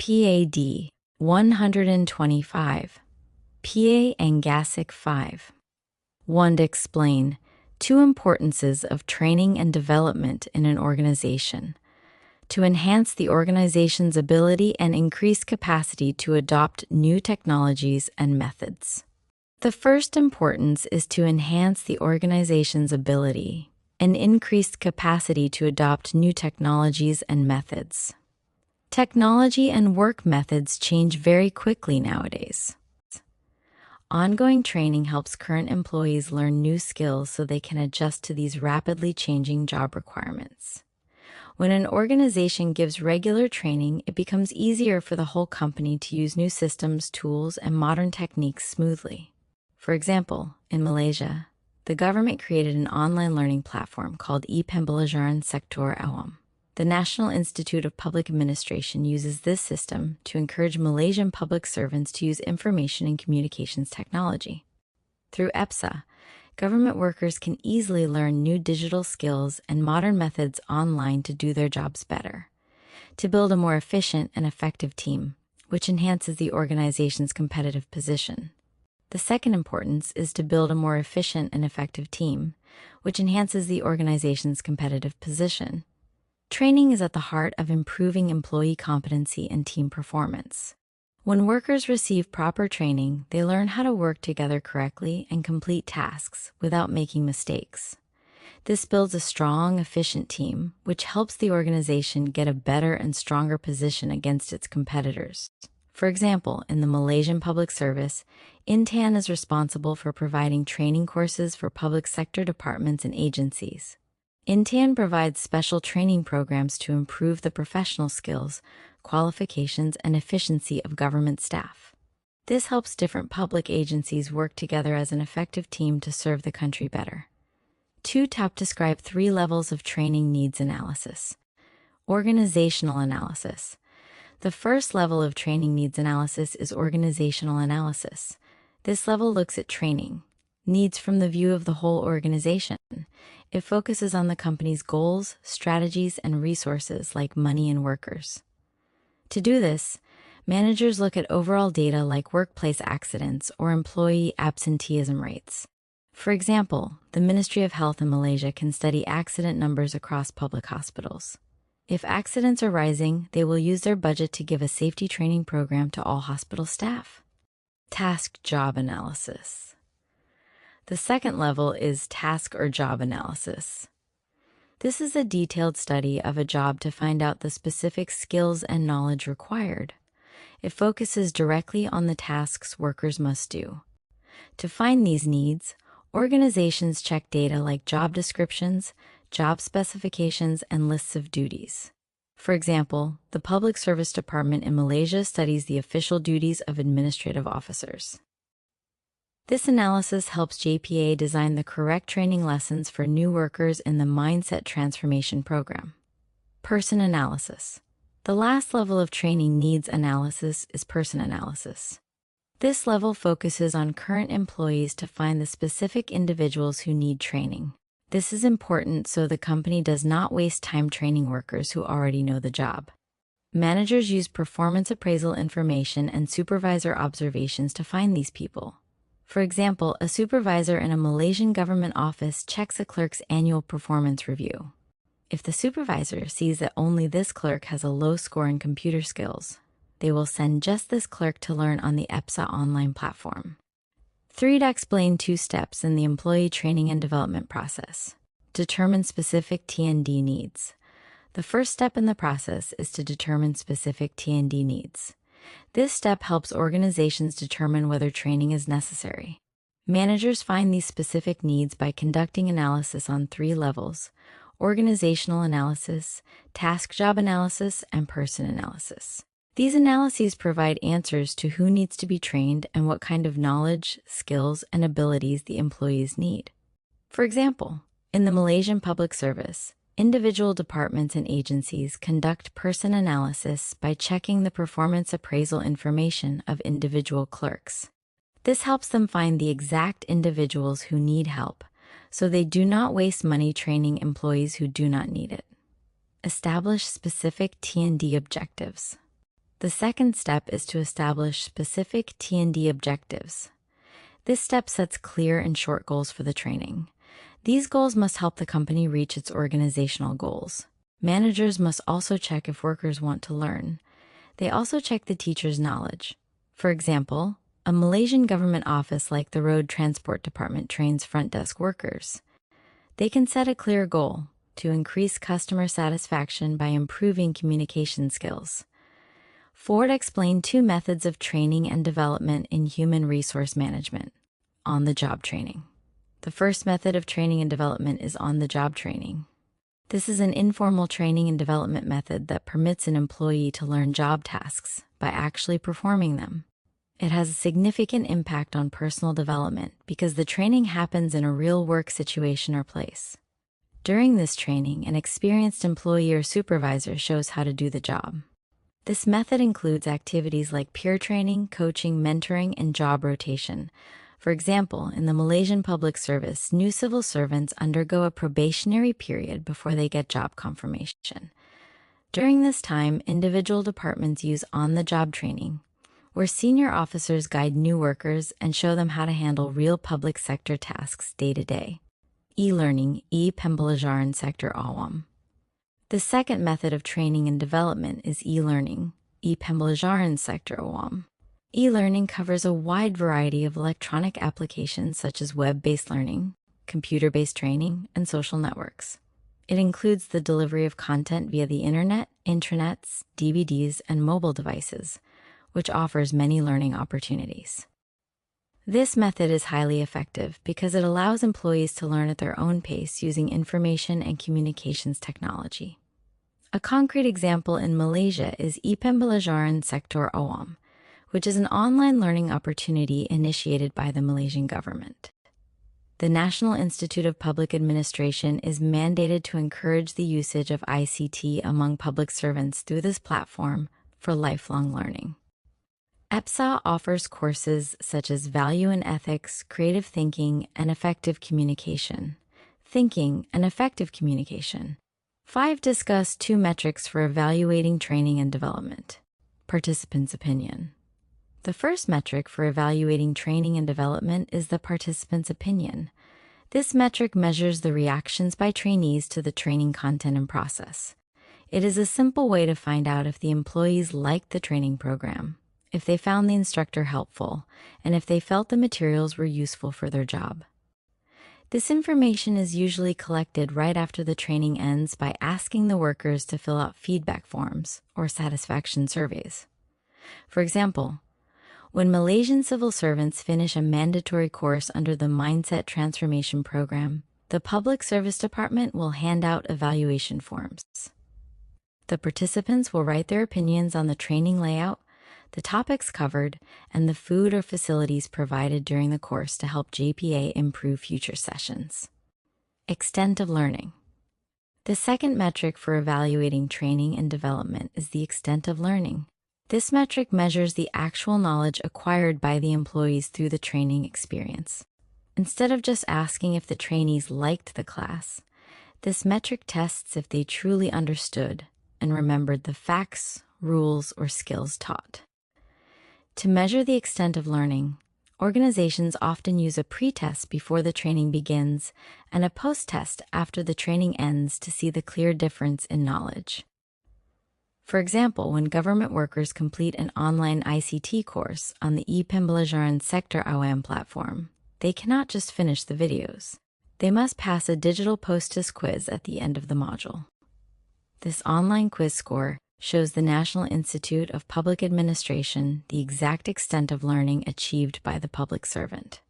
PAD 125, PA Angasic 5. 1. To explain two importances of training and development in an organization. To enhance the organization's ability and increase capacity to adopt new technologies and methods. The first importance is to enhance the organization's ability and increase capacity to adopt new technologies and methods. Technology and work methods change very quickly nowadays. Ongoing training helps current employees learn new skills so they can adjust to these rapidly changing job requirements. When an organization gives regular training, it becomes easier for the whole company to use new systems, tools, and modern techniques smoothly. For example, in Malaysia, the government created an online learning platform called ePembelajaran Sektor Awam. The National Institute of Public Administration uses this system to encourage Malaysian public servants to use information and communications technology. Through EPSA, government workers can easily learn new digital skills and modern methods online to do their jobs better, to build a more efficient and effective team, which enhances the organization's competitive position. The second importance is to build a more efficient and effective team, which enhances the organization's competitive position. Training is at the heart of improving employee competency and team performance. When workers receive proper training, they learn how to work together correctly and complete tasks without making mistakes. This builds a strong, efficient team, which helps the organization get a better and stronger position against its competitors. For example, in the Malaysian Public Service, Intan is responsible for providing training courses for public sector departments and agencies. Intan provides special training programs to improve the professional skills, qualifications, and efficiency of government staff. This helps different public agencies work together as an effective team to serve the country better. 2. Describe 3 levels of training needs analysis. Organizational analysis. The first level of training needs analysis is organizational analysis. This level looks at training needs from the view of the whole organization. It focuses on the company's goals, strategies, and resources like money and workers. To do this, managers look at overall data like workplace accidents or employee absenteeism rates. For example, the Ministry of Health in Malaysia can study accident numbers across public hospitals. If accidents are rising, they will use their budget to give a safety training program to all hospital staff. Task job analysis. The second level is task or job analysis. This is a detailed study of a job to find out the specific skills and knowledge required. It focuses directly on the tasks workers must do. To find these needs, organizations check data like job descriptions, job specifications, and lists of duties. For example, the Public Service Department in Malaysia studies the official duties of administrative officers. This analysis helps JPA design the correct training lessons for new workers in the Mindset Transformation Program. Person analysis. The last level of training needs analysis is person analysis. This level focuses on current employees to find the specific individuals who need training. This is important so the company does not waste time training workers who already know the job. Managers use performance appraisal information and supervisor observations to find these people. For example, a supervisor in a Malaysian government office checks a clerk's annual performance review. If the supervisor sees that only this clerk has a low score in computer skills, they will send just this clerk to learn on the EPSA online platform. 3. Explain 2 steps in the employee training and development process. Determine specific T&D needs. The first step in the process is to determine specific T&D needs. This step helps organizations determine whether training is necessary. Managers find these specific needs by conducting analysis on 3 levels: organizational analysis, task job analysis, and person analysis. These analyses provide answers to who needs to be trained and what kind of knowledge, skills, and abilities the employees need. For example, in the Malaysian Public Service, individual departments and agencies conduct person analysis by checking the performance appraisal information of individual clerks. This helps them find the exact individuals who need help, so they do not waste money training employees who do not need it. Establish specific T&D objectives. The second step is to establish specific T&D objectives. This step sets clear and short goals for the training. These goals must help the company reach its organizational goals. Managers must also check if workers want to learn. They also check the teacher's knowledge. For example, a Malaysian government office like the Road Transport Department trains front desk workers. They can set a clear goal to increase customer satisfaction by improving communication skills. Ford explained two methods of training and development in human resource management: on-the-job training. The first method of training and development is on-the-job training. This is an informal training and development method that permits an employee to learn job tasks by actually performing them. It has a significant impact on personal development because the training happens in a real work situation or place. During this training, an experienced employee or supervisor shows how to do the job. This method includes activities like peer training, coaching, mentoring, and job rotation. For example, in the Malaysian Public Service, new civil servants undergo a probationary period before they get job confirmation. During this time, individual departments use on-the-job training, where senior officers guide new workers and show them how to handle real public sector tasks day to day. E-learning, e-pembelajaran sektor awam. The second method of training and development is e-learning, e-pembelajaran sektor awam. E-learning covers a wide variety of electronic applications such as web-based learning, computer-based training, and social networks. It includes the delivery of content via the internet, intranets, DVDs, and mobile devices, which offers many learning opportunities. This method is highly effective because it allows employees to learn at their own pace using information and communications technology. A concrete example in Malaysia is e-pembelajaran sektor awam, which is an online learning opportunity initiated by the Malaysian government. The National Institute of Public Administration is mandated to encourage the usage of ICT among public servants through this platform for lifelong learning. EPSA offers courses such as Value and Ethics, Creative Thinking, and Effective Communication. Thinking and Effective Communication. 5 discuss 2 metrics for evaluating training and development. Participants' opinion. The first metric for evaluating training and development is the participant's opinion. This metric measures the reactions by trainees to the training content and process. It is a simple way to find out if the employees liked the training program, if they found the instructor helpful, and if they felt the materials were useful for their job. This information is usually collected right after the training ends by asking the workers to fill out feedback forms or satisfaction surveys. For example, when Malaysian civil servants finish a mandatory course under the Mindset Transformation Program, the Public Service Department will hand out evaluation forms. The participants will write their opinions on the training layout, the topics covered, and the food or facilities provided during the course to help JPA improve future sessions. Extent of learning. The second metric for evaluating training and development is the extent of learning. This metric measures the actual knowledge acquired by the employees through the training experience. Instead of just asking if the trainees liked the class, this metric tests if they truly understood and remembered the facts, rules, or skills taught. To measure the extent of learning, organizations often use a pre-test before the training begins and a post-test after the training ends to see the clear difference in knowledge. For example, when government workers complete an online ICT course on the e-pembelajaran sektor awam platform, they cannot just finish the videos. They must pass a digital post-test quiz at the end of the module. This online quiz score shows the National Institute of Public Administration the exact extent of learning achieved by the public servant.